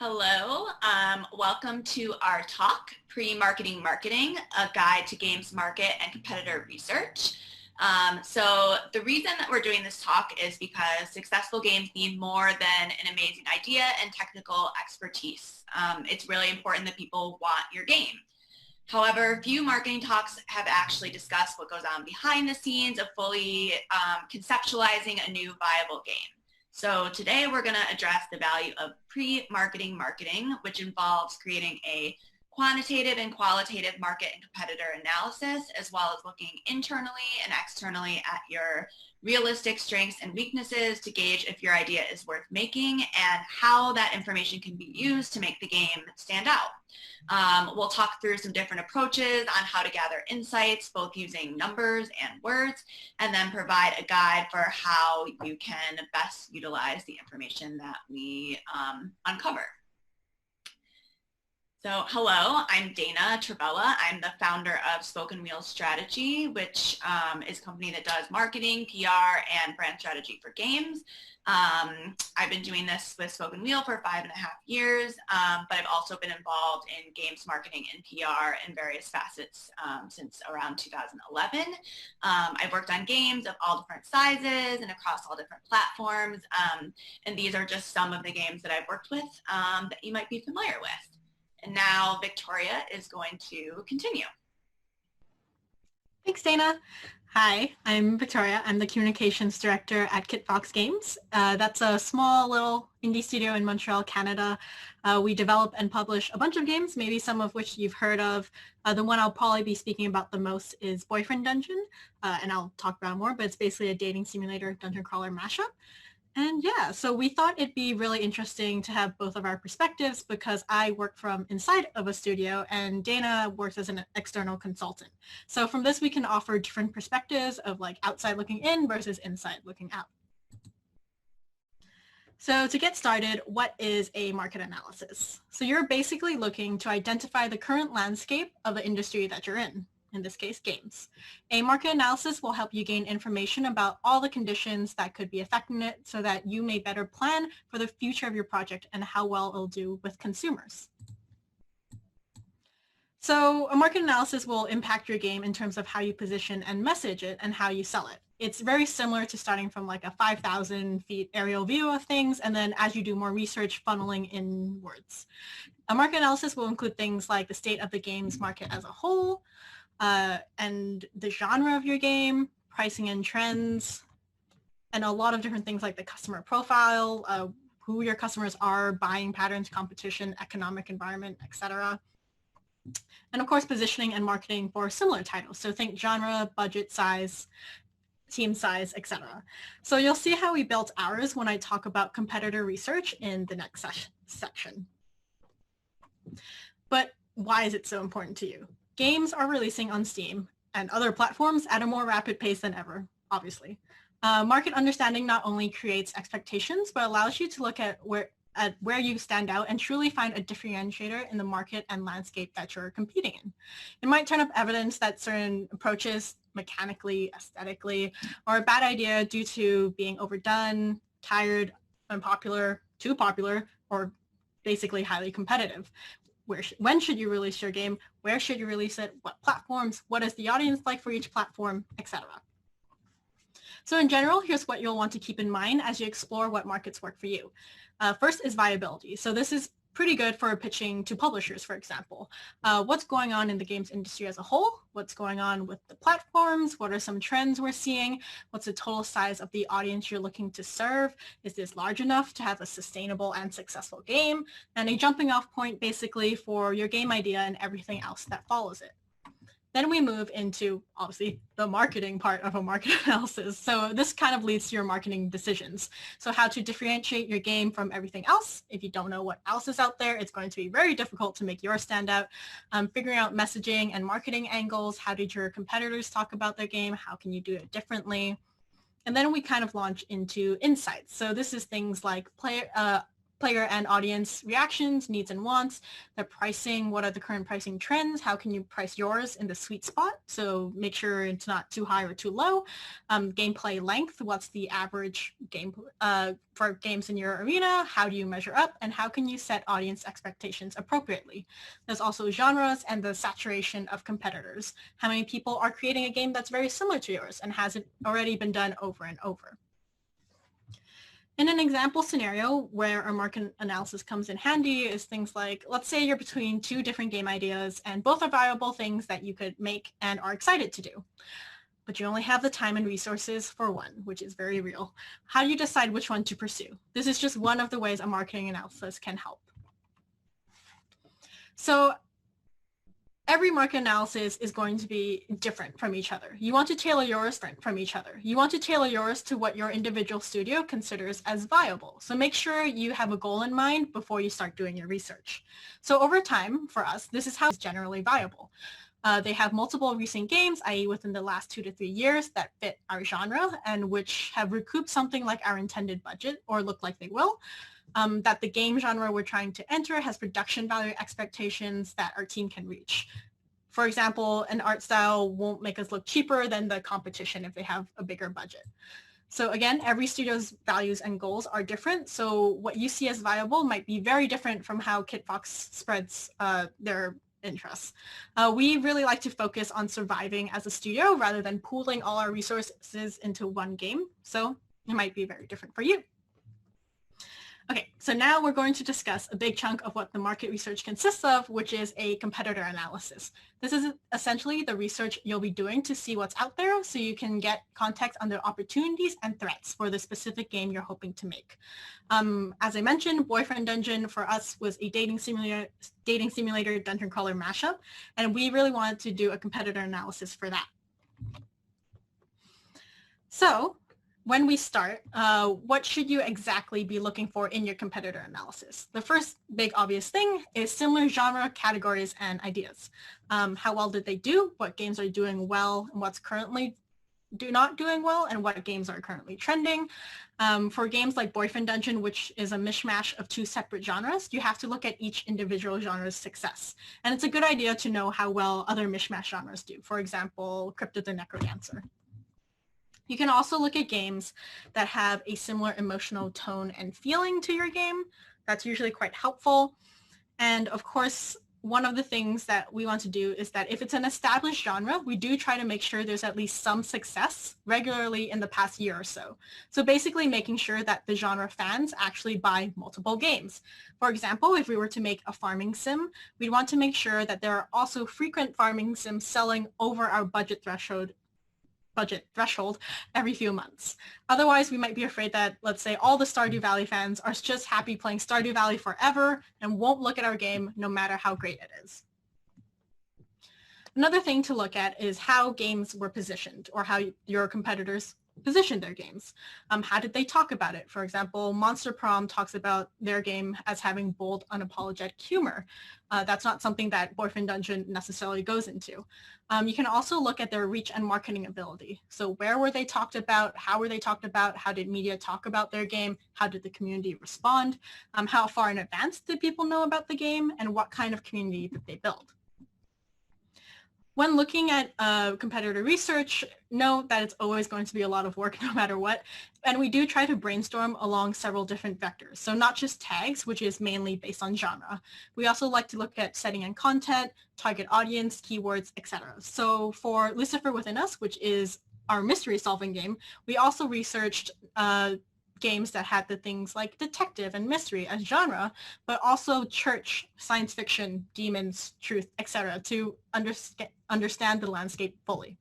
Hello, welcome to our talk, Pre-Marketing Marketing, a guide to games market and competitor research. So the reason that we're doing this talk is because successful games need more than an amazing idea and technical expertise. It's really important that people want your game. However, few marketing talks have actually discussed what goes on behind the scenes of fully conceptualizing a new viable game. So today we're going to address the value of pre-marketing marketing, which involves creating a quantitative and qualitative market and competitor analysis, as well as looking internally and externally at your realistic strengths and weaknesses to gauge if your idea is worth making and how that information can be used to make the game stand out. We'll talk through some different approaches on how to gather insights, both using numbers and words, and then provide a guide for how you can best utilize the information that we uncover. So hello, I'm Dana Travella. I'm the founder of Spoken Wheel Strategy, which is a company that does marketing, PR, and brand strategy for games. I've been doing this with Spoken Wheel for 5.5 years, but I've also been involved in games marketing and PR in various facets since around 2011. I've worked on games of all different sizes and across all different platforms, and these are just some of the games that I've worked with that you might be familiar with. And now Victoria is going to continue. Thanks, Dana. Hi, I'm Victoria. I'm the Communications Director at Kitfox Games. That's a small little indie studio in Montreal, Canada. We develop and publish a bunch of games, maybe some of which you've heard of. The one I'll probably be speaking about the most is Boyfriend Dungeon, and I'll talk about more, but it's basically a dating simulator dungeon crawler mashup. And yeah, so we thought it'd be really interesting to have both of our perspectives because I work from inside of a studio and Dana works as an external consultant. So from this, we can offer different perspectives of like outside looking in versus inside looking out. So to get started, what is a market analysis? So you're basically looking to identify the current landscape of the industry that you're in this case, games. A market analysis will help you gain information about all the conditions that could be affecting it so that you may better plan for the future of your project and how well it'll do with consumers. So a market analysis will impact your game in terms of how you position and message it and how you sell it. It's very similar to starting from like a 5,000 feet aerial view of things, and then as you do more research, funneling in words. A market analysis will include things like the state of the games market as a whole, and the genre of your game, pricing and trends, and a lot of different things like the customer profile, who your customers are, buying patterns, competition, economic environment, etc. And of course, positioning and marketing for similar titles. So think genre, budget size, team size, etc. So you'll see how we built ours when I talk about competitor research in the next section. But why is it so important to you? Games are releasing on Steam and other platforms at a more rapid pace than ever, obviously. Market understanding not only creates expectations, but allows you to look at where you stand out and truly find a differentiator in the market and landscape that you're competing in. It might turn up evidence that certain approaches, mechanically, aesthetically, are a bad idea due to being overdone, tired, unpopular, too popular, or basically highly competitive. When should you release your game? Where should you release it? What platforms? What is the audience like for each platform, etc. So in general, here's what you'll want to keep in mind as you explore what markets work for you. First is viability. So this is pretty good for pitching to publishers, for example. What's going on in the games industry as a whole? What's going on with the platforms? What are some trends we're seeing? What's the total size of the audience you're looking to serve? Is this large enough to have a sustainable and successful game? And a jumping off point basically for your game idea and everything else that follows it. Then we move into, obviously, the marketing part of a market analysis. So this kind of leads to your marketing decisions. So how to differentiate your game from everything else. If you don't know what else is out there, it's going to be very difficult to make yours stand out. Figuring out messaging and marketing angles. How did your competitors talk about their game? How can you do it differently? And then we kind of launch into insights. So this is things like player and audience reactions, needs and wants, the pricing, what are the current pricing trends, how can you price yours in the sweet spot, so make sure it's not too high or too low, gameplay length, what's the average game for games in your arena, how do you measure up, and how can you set audience expectations appropriately. There's also genres and the saturation of competitors. How many people are creating a game that's very similar to yours and has it already been done over and over. In an example scenario where a market analysis comes in handy is things like, let's say you're between two different game ideas and both are viable things that you could make and are excited to do, but you only have the time and resources for one, which is very real. How do you decide which one to pursue? This is just one of the ways a marketing analysis can help. So every market analysis is going to be different from each other. You want to tailor yours from each other. You want to tailor yours to what your individual studio considers as viable. So make sure you have a goal in mind before you start doing your research. So over time, for us, this is how it's generally viable. They have multiple recent games, i.e. within the last 2 to 3 years, that fit our genre and which have recouped something like our intended budget or look like they will. That the game genre we're trying to enter has production value expectations that our team can reach. For example, an art style won't make us look cheaper than the competition if they have a bigger budget. So again, every studio's values and goals are different. So what you see as viable might be very different from how Kitfox spreads their interests. We really like to focus on surviving as a studio rather than pooling all our resources into one game. So it might be very different for you. Okay, so now we're going to discuss a big chunk of what the market research consists of, which is a competitor analysis. This is essentially the research you'll be doing to see what's out there so you can get context on the opportunities and threats for the specific game you're hoping to make. As I mentioned, Boyfriend Dungeon for us was a dating simulator dungeon crawler mashup, and we really wanted to do a competitor analysis for that. So when we start, what should you exactly be looking for in your competitor analysis? The first big obvious thing is similar genre, categories, and ideas. How well did they do? What games are doing well and what's currently not doing well and what games are currently trending. For games like Boyfriend Dungeon, which is a mishmash of 2 separate genres, you have to look at each individual genre's success. And it's a good idea to know how well other mishmash genres do. For example, Cryptid the Necrodancer. You can also look at games that have a similar emotional tone and feeling to your game. That's usually quite helpful. And of course, one of the things that we want to do is that if it's an established genre, we do try to make sure there's at least some success regularly in the past year or so. So basically making sure that the genre fans actually buy multiple games. For example, if we were to make a farming sim, we'd want to make sure that there are also frequent farming sims selling over our budget threshold every few months. Otherwise, we might be afraid that, let's say, all the Stardew Valley fans are just happy playing Stardew Valley forever and won't look at our game no matter how great it is. Another thing to look at is how games were positioned or how your competitors positioned their games. How did they talk about it? For example, Monster Prom talks about their game as having bold, unapologetic humor. That's not something that Boyfriend Dungeon necessarily goes into. You can also look at their reach and marketing ability. So where were they talked about? How were they talked about? How did media talk about their game? How did the community respond? How far in advance did people know about the game? And what kind of community did they build? When looking at competitor research, know that it's always going to be a lot of work no matter what. And we do try to brainstorm along several different vectors. So not just tags, which is mainly based on genre. We also like to look at setting and content, target audience, keywords, etc. So for Lucifer Within Us, which is our mystery solving game, we also researched games that had the things like detective and mystery as genre, but also church, science fiction, demons, truth, etc. to understand the landscape fully.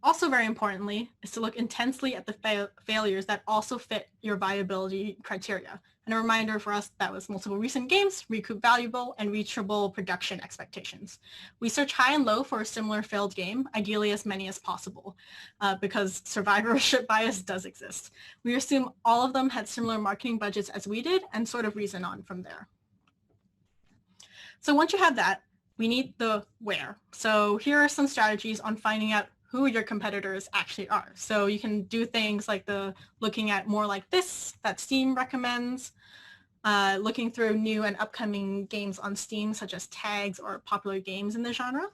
Also very importantly is to look intensely at the failures that also fit your viability criteria. And a reminder for us, that was multiple recent games, recoup valuable, and reachable production expectations. We search high and low for a similar failed game, ideally as many as possible, because survivorship bias does exist. We assume all of them had similar marketing budgets as we did and sort of reason on from there. So once you have that, we need the where. So here are some strategies on finding out who your competitors actually are. So you can do things like looking at more like this that Steam recommends, looking through new and upcoming games on Steam, such as tags or popular games in the genre,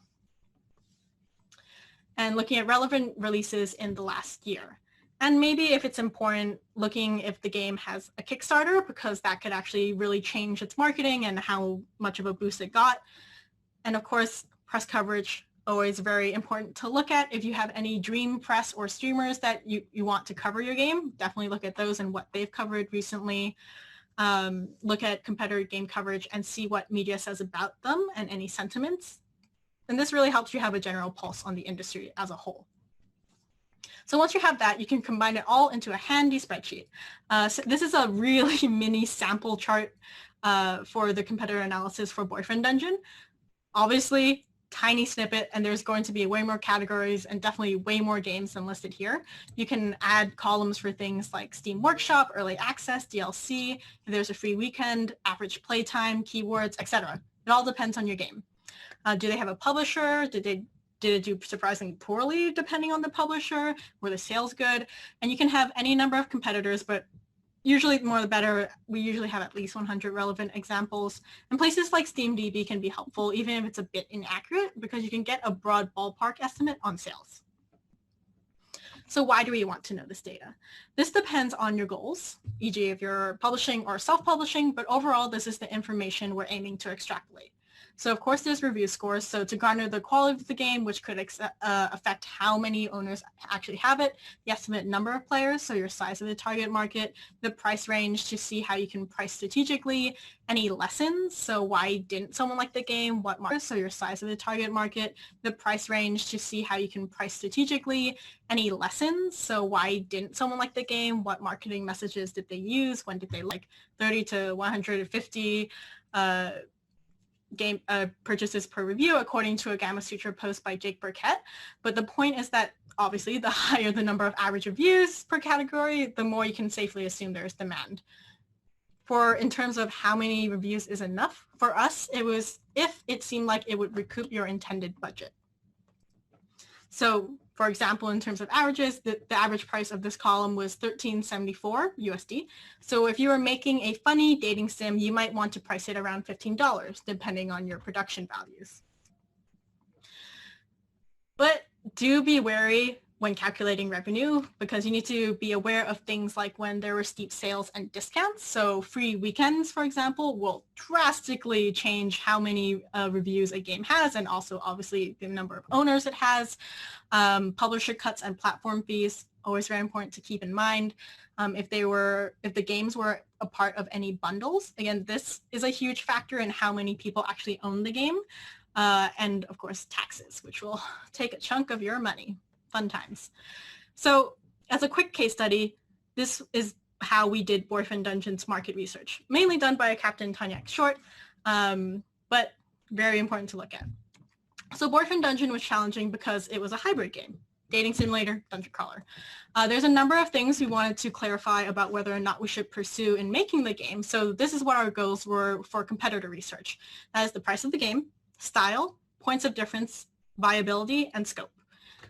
and looking at relevant releases in the last year. And maybe if it's important, looking if the game has a Kickstarter, because that could actually really change its marketing and how much of a boost it got. And of course, press coverage, always very important to look at. If you have any dream press or streamers that you want to cover your game, definitely look at those and what they've covered recently. Look at competitor game coverage and see what media says about them and any sentiments. And this really helps you have a general pulse on the industry as a whole. So once you have that, you can combine it all into a handy spreadsheet. So this is a really mini sample chart for the competitor analysis for Boyfriend Dungeon. Obviously, tiny snippet, and there's going to be way more categories and definitely way more games than listed here. You can add columns for things like Steam Workshop, Early Access, DLC, if there's a free weekend, average playtime, keywords, etc. It all depends on your game. Do they have a publisher? Did it do surprisingly poorly depending on the publisher? Were the sales good? And you can have any number of competitors, but usually the more the better. We usually have at least 100 relevant examples. And places like SteamDB can be helpful, even if it's a bit inaccurate, because you can get a broad ballpark estimate on sales. So why do we want to know this data? This depends on your goals, e.g. if you're publishing or self-publishing, but overall this is the information we're aiming to extrapolate. So of course there's review scores, so to garner the quality of the game, which could affect how many owners actually have it, the estimate number of players, so your size of the target market, the price range to see how you can price strategically, any lessons, so why didn't someone like the game, what market, so your size of the target market, the price range to see how you can price strategically, any lessons, so why didn't someone like the game, what marketing messages did they use, when did they like 30 to 150 game purchases per review, according to a Gamasutra post by Jake Burkett. But the point is that obviously the higher the number of average reviews per category, the more you can safely assume there's demand. In terms of how many reviews is enough, for us, it was if it seemed like it would recoup your intended budget. So for example, in terms of averages, the average price of this column was $13.74 USD. So if you were making a funny dating sim, you might want to price it around $15, depending on your production values. But do be wary when calculating revenue, because you need to be aware of things like when there were steep sales and discounts. So free weekends, for example, will drastically change how many reviews a game has, and also obviously the number of owners it has. Publisher cuts and platform fees, always very important to keep in mind. If the games were a part of any bundles, again, this is a huge factor in how many people actually own the game. And of course, taxes, which will take a chunk of your money. Fun times. So as a quick case study, this is how we did Boyfriend Dungeon's market research, mainly done by Captain Tanyak Short, but very important to look at. So Boyfriend Dungeon was challenging because it was a hybrid game, dating simulator, dungeon crawler. There's a number of things we wanted to clarify about whether or not we should pursue in making the game. So this is what our goals were for competitor research. That is the price of the game, style, points of difference, viability, and scope.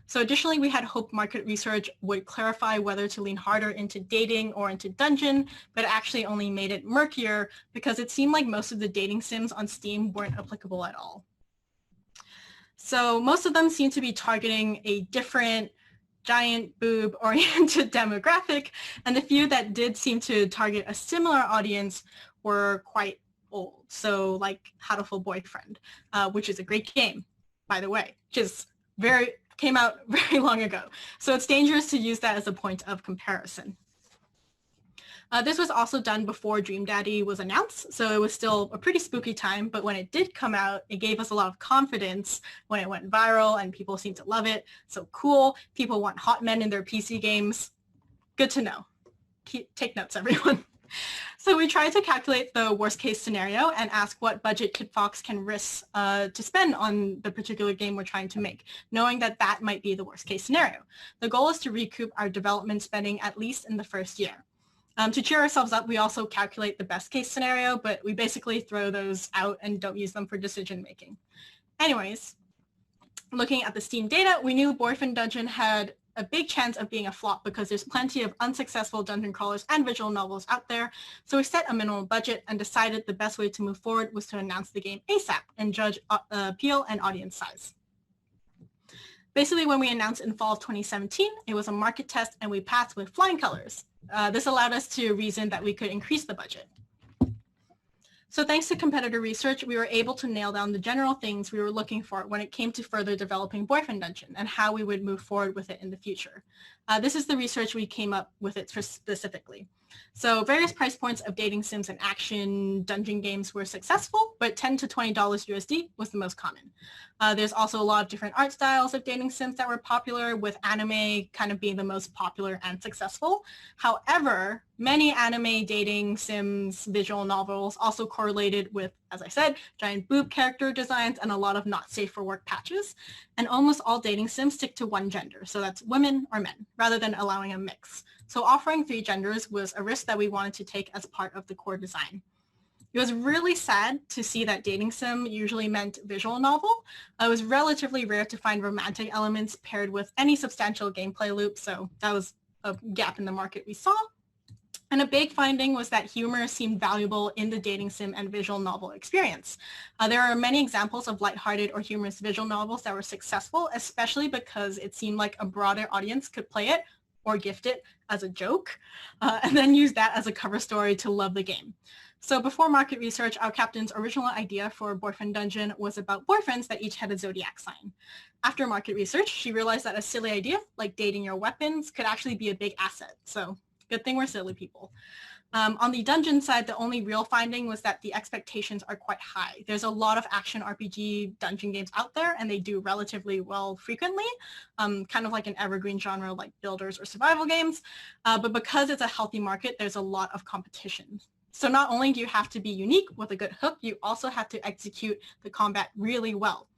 So additionally, we had hoped market research would clarify whether to lean harder into dating or into dungeon, but it actually only made it murkier because it seemed like most of the dating sims on Steam weren't applicable at all. So most of them seem to be targeting a different giant boob-oriented demographic, and the few that did seem to target a similar audience were quite old. So like Hatoful Boyfriend, which is a great game, by the way, just came out very long ago. So it's dangerous to use that as a point of comparison. This was also done before Dream Daddy was announced, so it was still a pretty spooky time, but when it did come out, it gave us a lot of confidence when it went viral and people seemed to love it. So cool, people want hot men in their PC games. Good to know. Take notes, everyone. So we tried to calculate the worst case scenario and ask what budget Kit Fox can risk to spend on the particular game we're trying to make, knowing that that might be the worst case scenario. The goal is to recoup our development spending at least in the first year. To cheer ourselves up, we also calculate the best case scenario, but we basically throw those out and don't use them for decision making. Anyways, Looking at the Steam data, we knew Boyfriend Dungeon had a big chance of being a flop because there's plenty of unsuccessful dungeon crawlers and visual novels out there. So we set a minimum budget and decided the best way to move forward was to announce the game ASAP and judge appeal and audience size. Basically, when we announced in fall of 2017, it was a market test and we passed with flying colors. This allowed us to reason that we could increase the budget. So thanks to competitor research, we were able to nail down the general things we were looking for when it came to further developing Boyfriend Dungeon and how we would move forward with it in the future. This is the research we came up with it for specifically. So various price points of dating sims and action dungeon games were successful, but $10 to $20 USD was the most common. There's also a lot of different art styles of dating sims that were popular, with anime kind of being the most popular and successful. However, many anime dating sims visual novels also correlated with, as I said, giant boob character designs and a lot of not safe for work patches. And almost all dating sims stick to one gender, so that's women or men, rather than allowing a mix. So offering 3 genders was a risk that we wanted to take as part of the core design. It was really sad to see that dating sim usually meant visual novel. It was relatively rare to find romantic elements paired with any substantial gameplay loop, so that was a gap in the market we saw. And a big finding was that humor seemed valuable in the dating sim and visual novel experience. There are many examples of lighthearted or humorous visual novels that were successful, especially because it seemed like a broader audience could play it or gift it as a joke, and then use that as a cover story to love the game. So before market research, our captain's original idea for Boyfriend Dungeon was about boyfriends that each had a zodiac sign. After market research, she realized that a silly idea, like dating your weapons, could actually be a big asset. So good thing we're silly people. On the dungeon side, the only real finding was that the expectations are quite high. There's a lot of action RPG dungeon games out there, and they do relatively well frequently, kind of like an evergreen genre like builders or survival games. But because it's a healthy market, there's a lot of competition. So not only do you have to be unique with a good hook, you also have to execute the combat really well.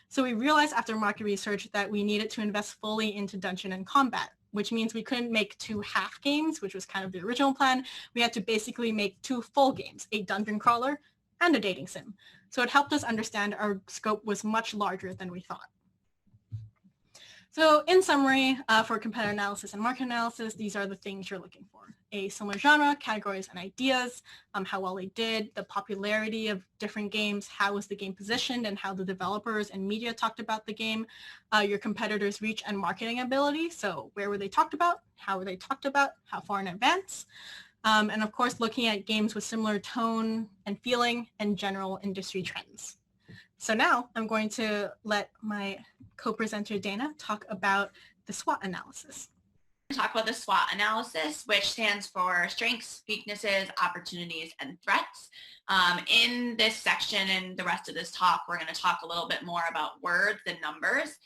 So we realized after market research that we needed to invest fully into dungeon and combat, which means we couldn't make 2 half games, which was kind of the original plan. We had to basically make 2 full games, a dungeon crawler and a dating sim. So it helped us understand our scope was much larger than we thought. So in summary, for competitor analysis and market analysis, these are the things you're looking for. A similar genre, categories and ideas, how well they did, the popularity of different games, how was the game positioned, and how the developers and media talked about the game, your competitors' reach and marketing ability, so where were they talked about, how were they talked about, how far in advance, and of course looking at games with similar tone and feeling and general industry trends. So now I'm going to let my co-presenter Dana talk about the SWOT analysis. Talk about the SWOT analysis, which stands for strengths, weaknesses, opportunities, and threats. In this section and the rest of this talk, we're going to talk a little bit more about words and numbers.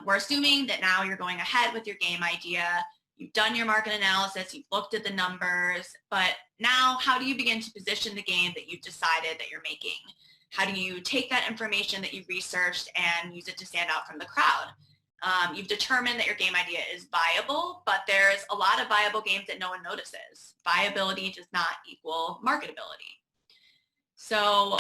We're assuming that now you're going ahead with your game idea. You've done your market analysis, you've looked at the numbers, but now how do you begin to position the game that you've decided that you're making? How do you take that information that you've researched and use it to stand out from the crowd? You've determined that your game idea is viable, but there's a lot of viable games that no one notices. Viability does not equal marketability. So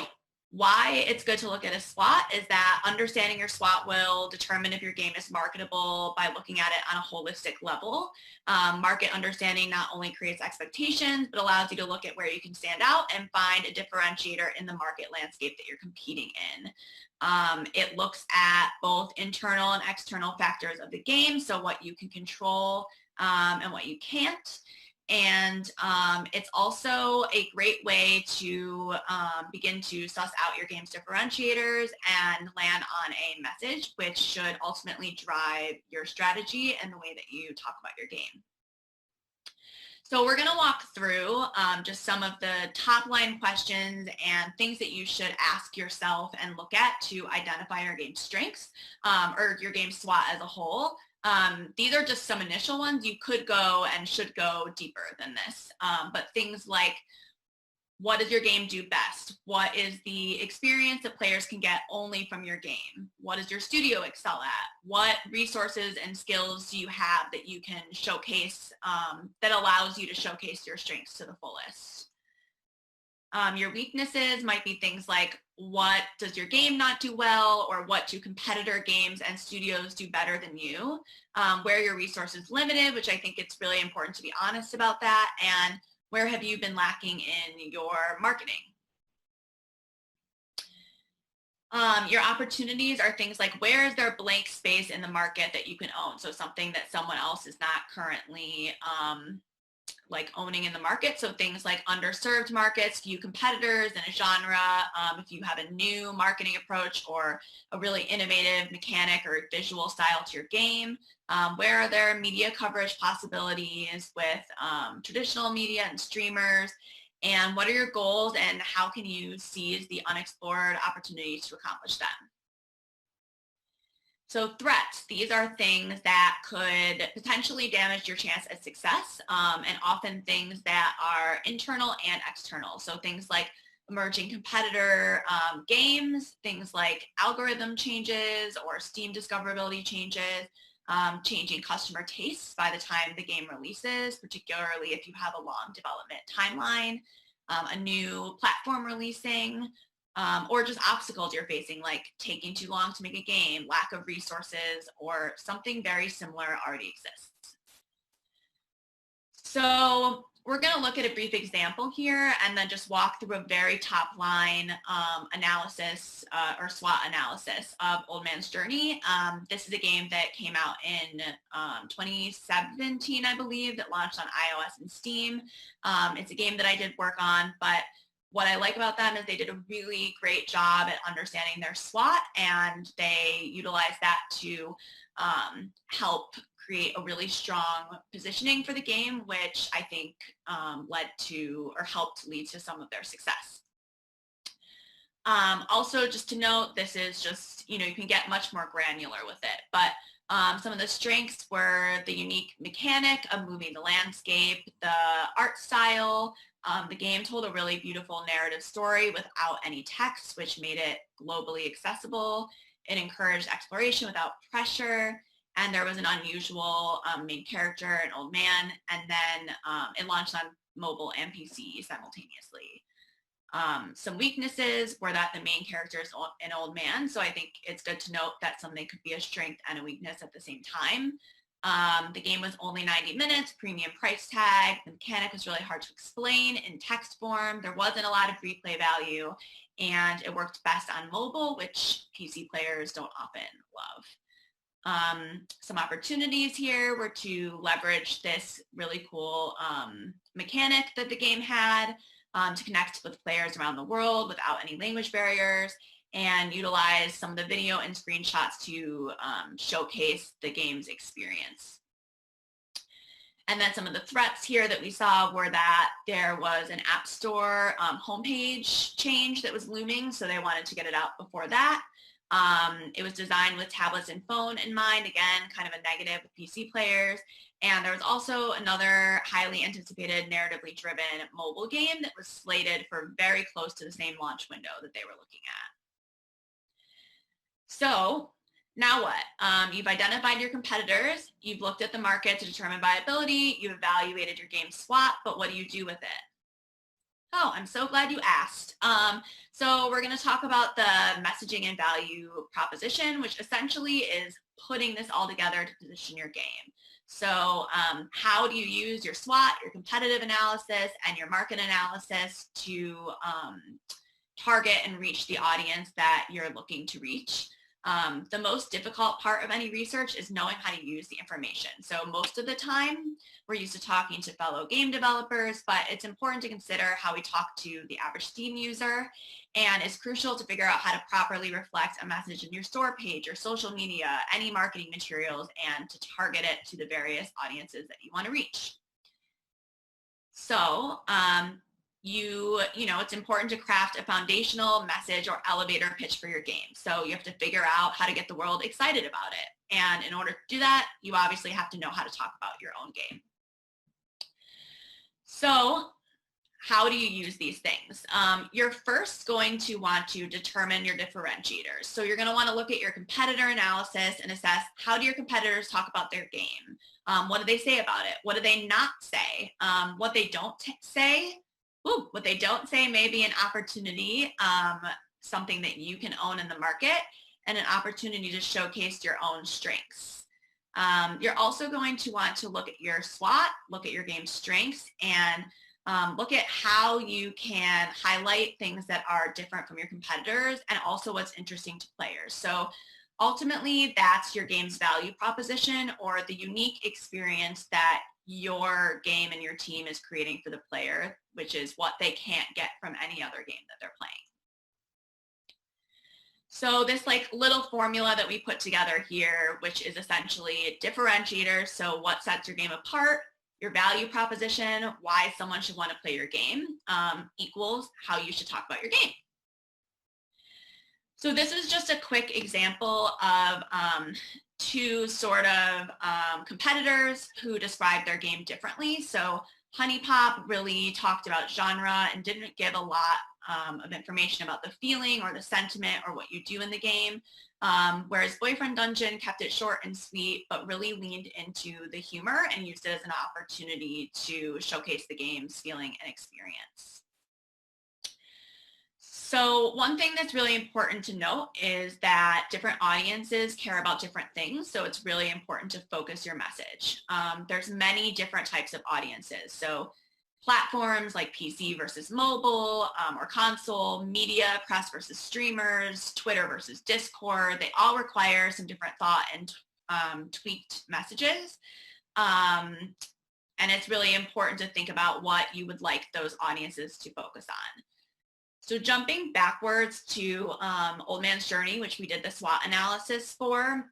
why it's good to look at a SWOT is that understanding your SWOT will determine if your game is marketable by looking at it on a holistic level. Market understanding not only creates expectations, but allows you to look at where you can stand out and find a differentiator in the market landscape that you're competing in. It looks at both internal and external factors of the game, so what you can control and what you can't. And it's also a great way to begin to suss out your game's differentiators and land on a message, which should ultimately drive your strategy and the way that you talk about your game. So we're going to walk through just some of the top line questions and things that you should ask yourself and look at to identify your game's strengths or your game's SWOT as a whole. These are just some initial ones. You could go and should go deeper than this, but things like, what does your game do best? What is the experience that players can get only from your game? What does your studio excel at? What resources and skills do you have that you can showcase that allows you to showcase your strengths to the fullest? Your weaknesses might be things like, what does your game not do well, or what do competitor games and studios do better than you? Where your resources limited, which I think it's really important to be honest about that, and where have you been lacking in your marketing? Your opportunities are things like, where is there blank space in the market that you can own? So something that someone else is not currently like owning in the market. So things like underserved markets, few competitors in a genre, if you have a new marketing approach or a really innovative mechanic or visual style to your game. Where are there media coverage possibilities with traditional media and streamers? And what are your goals, and how can you seize the unexplored opportunities to accomplish them? So threats, these are things that could potentially damage your chance at success, and often things that are internal and external. So things like emerging competitor games, things like algorithm changes or Steam discoverability changes, changing customer tastes by the time the game releases, particularly if you have a long development timeline, a new platform releasing, or just obstacles you're facing, like taking too long to make a game, lack of resources, or something very similar already exists. So we're going to look at a brief example here and then just walk through a very top line analysis or SWOT analysis of Old Man's Journey. This is a game that came out in 2017, I believe, that launched on iOS and Steam. It's a game that I did work on, but what I like about them is they did a really great job at understanding their SWOT, and they utilized that to help create a really strong positioning for the game, which I think led to or helped lead to some of their success. Also, just to note, this is just, you can get much more granular with it, but some of the strengths were the unique mechanic of moving the landscape, the art style. The game told a really beautiful narrative story without any text, which made it globally accessible. It encouraged exploration without pressure, and there was an unusual main character, an old man, and then it launched on mobile and PC simultaneously. Some weaknesses were that the main character is an old man, so I think it's good to note that something could be a strength and a weakness at the same time. The game was only 90 minutes, premium price tag. The mechanic was really hard to explain in text form. There wasn't a lot of replay value, and it worked best on mobile, which PC players don't often love. Some opportunities here were to leverage this really cool mechanic that the game had to connect with players around the world without any language barriers, and utilize some of the video and screenshots to showcase the game's experience. And then some of the threats here that we saw were that there was an App Store homepage change that was looming, so they wanted to get it out before that. It was designed with tablets and phone in mind, again, kind of a negative with PC players. And there was also another highly anticipated narratively driven mobile game that was slated for very close to the same launch window that they were looking at. So now what? You've identified your competitors, you've looked at the market to determine viability, you've evaluated your game SWOT, but what do you do with it? Oh, I'm so glad you asked. So we're going to talk about the messaging and value proposition, which essentially is putting this all together to position your game. So how do you use your SWOT, your competitive analysis, and your market analysis to target and reach the audience that you're looking to reach? The most difficult part of any research is knowing how to use the information. So most of the time, we're used to talking to fellow game developers, but it's important to consider how we talk to the average Steam user, and it's crucial to figure out how to properly reflect a message in your store page, your social media, any marketing materials, and to target it to the various audiences that you want to reach. So it's important to craft a foundational message or elevator pitch for your game. So you have to figure out how to get the world excited about it. And in order to do that, you obviously have to know how to talk about your own game. So how do you use these things? You're first going to want to determine your differentiators. So you're going to want to look at your competitor analysis and assess, how do your competitors talk about their game? What do they say about it? What do they not say? What they don't say, What they don't say may be an opportunity, something that you can own in the market, and an opportunity to showcase your own strengths. You're also going to want to look at your SWOT, look at your game's strengths, and look at how you can highlight things that are different from your competitors and also what's interesting to players. So ultimately, that's your game's value proposition or the unique experience that your game and your team is creating for the player, which is what they can't get from any other game that they're playing. So this little formula that we put together here, which is essentially a differentiator. So what sets your game apart, your value proposition, why someone should want to play your game, equals how you should talk about your game. So this is just a quick example of two sort of competitors who describe their game differently. So HuniePop really talked about genre and didn't give a lot of information about the feeling or the sentiment or what you do in the game. Whereas Boyfriend Dungeon kept it short and sweet, but really leaned into the humor and used it as an opportunity to showcase the game's feeling and experience. So one thing that's really important to note is that different audiences care about different things. So it's really important to focus your message. There's many different types of audiences. So platforms like PC versus mobile or console, media, press versus streamers, Twitter versus Discord, they all require some different thought and tweaked messages. And it's really important to think about what you would like those audiences to focus on. So jumping backwards to Old Man's Journey, which we did the SWOT analysis for,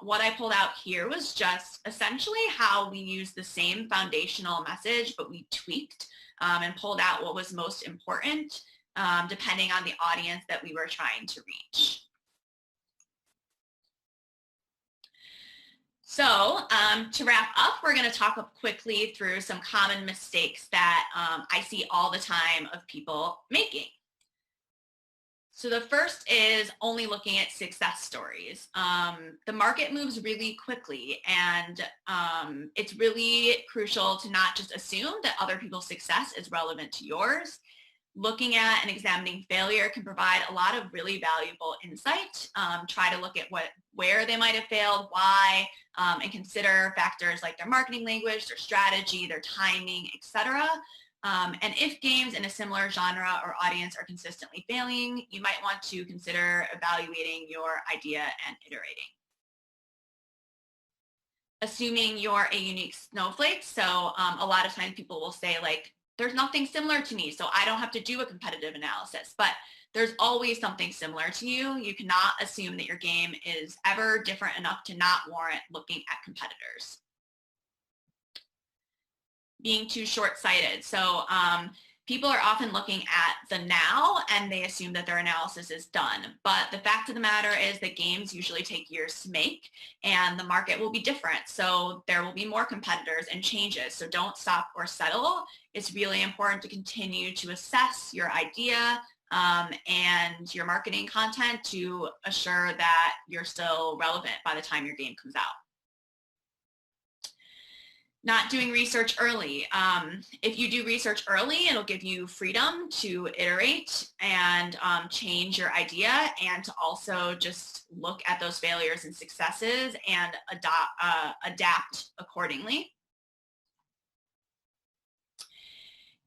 what I pulled out here was just essentially how we used the same foundational message, but we tweaked and pulled out what was most important depending on the audience that we were trying to reach. So to wrap up, we're going to talk quickly through some common mistakes that I see all the time of people making. So the first is only looking at success stories. The market moves really quickly, and it's really crucial to not just assume that other people's success is relevant to yours. Looking at and examining failure can provide a lot of really valuable insight. Try to look at where they might have failed, why, and consider factors like their marketing language, their strategy, their timing, etc. And if games in a similar genre or audience are consistently failing, you might want to consider evaluating your idea and iterating. Assuming you're a unique snowflake, so a lot of times people will say there's nothing similar to me, so I don't have to do a competitive analysis, but there's always something similar to you. You cannot assume that your game is ever different enough to not warrant looking at competitors. Being too short-sighted. So people are often looking at the now and they assume that their analysis is done. But the fact of the matter is that games usually take years to make and the market will be different. So there will be more competitors and changes. So don't stop or settle. It's really important to continue to assess your idea and your marketing content to assure that you're still relevant by the time your game comes out. Not doing research early. If you do research early, it'll give you freedom to iterate and change your idea and to also just look at those failures and successes and adapt accordingly.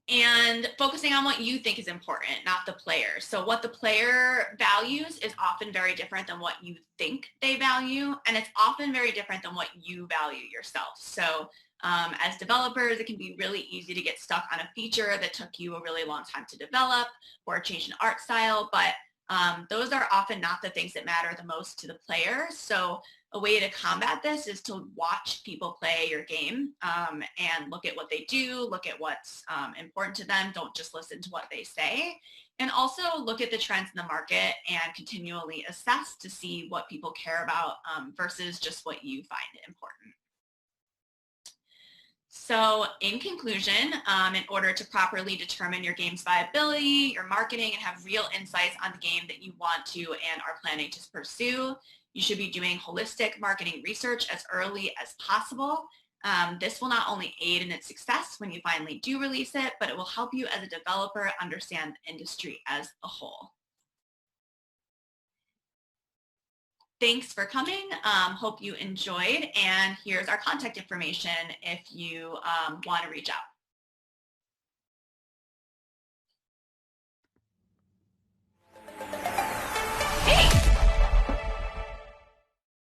And focusing on what you think is important, not the player. So what the player values is often very different than what you think they value, and it's often very different than what you value yourself. So as developers, it can be really easy to get stuck on a feature that took you a really long time to develop or a change in art style, but those are often not the things that matter the most to the player. So a way to combat this is to watch people play your game and look at what they do, look at what's important to them, don't just listen to what they say, and also look at the trends in the market and continually assess to see what people care about versus just what you find important. So in conclusion, in order to properly determine your game's viability, your marketing, and have real insights on the game that you want to and are planning to pursue, you should be doing holistic marketing research as early as possible. This will not only aid in its success when you finally do release it, but it will help you as a developer understand the industry as a whole. Thanks for coming. Hope you enjoyed. And here's our contact information if you want to reach out.